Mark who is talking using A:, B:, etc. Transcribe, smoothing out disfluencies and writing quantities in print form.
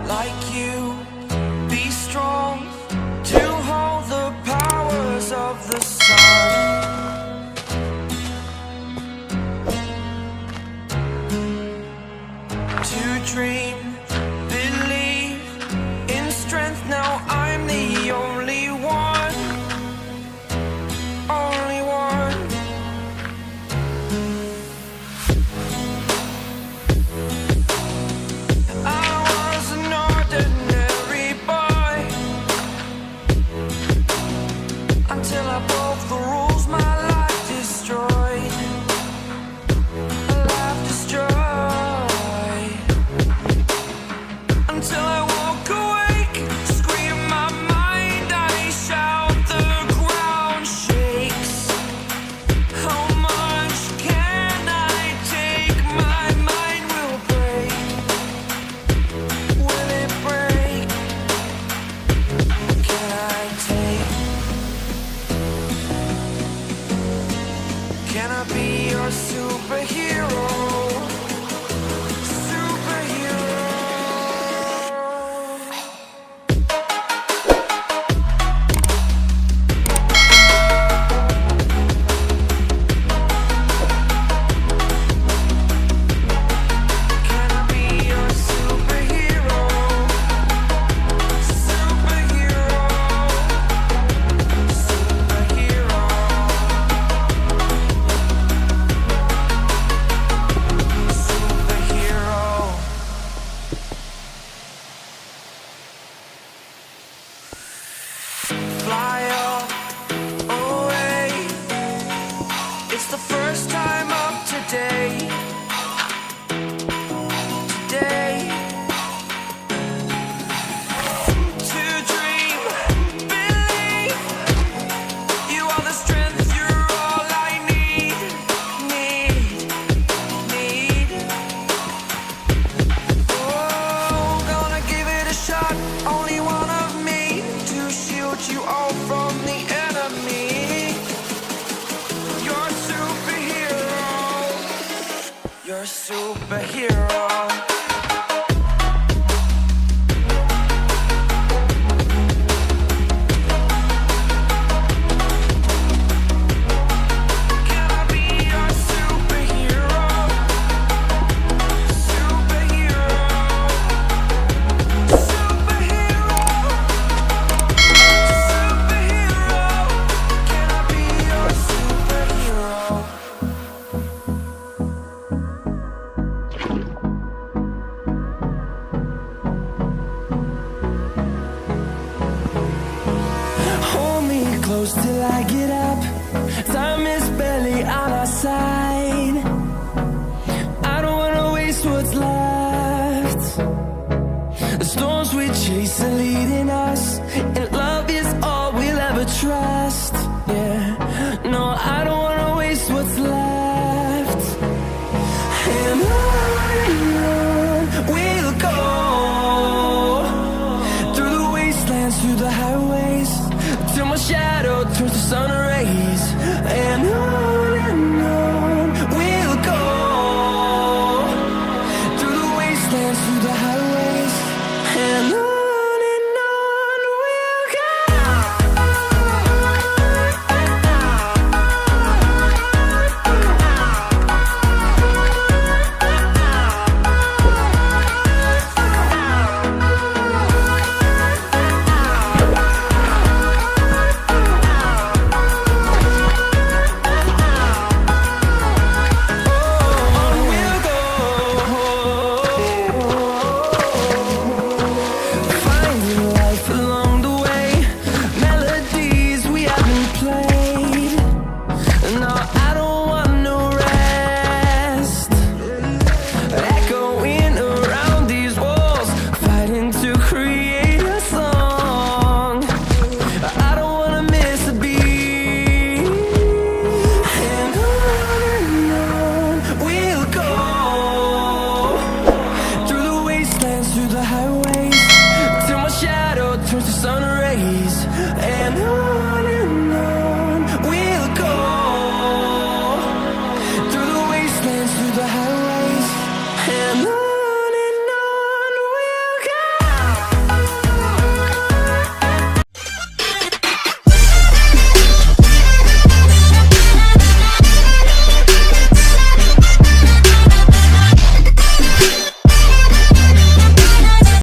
A: Like you, be strong to hold the powers of the sun. To dream, believe in strength. Now I'm the only one, only one. I was an ordinary boy until I broke the rules. My life destroyed, a life destroyed. Until I walk awake, scream my mind, I shout, the ground shakes. How much can I take? My mind will break. Will it break? Can I take? Can I be your superhero? Superhero. Can I be your superhero? Superhero. Superhero. Superhero. Fly up away. It's the first time of today. Today. To dream, believe. You are the strength, you're all I need. Need. Oh, gonna give it a shot. Only one of me to shield you all from the enemy. You're a superhero. You're a superhero. Can I be your superhero? Superhero. Superhero. Superhero. Can I be your superhero? Hold me close till I get up. Time is barely on our side. I don't wanna waste what's left. The storms we chase are leading us, and love is all we'll ever trust. Yeah.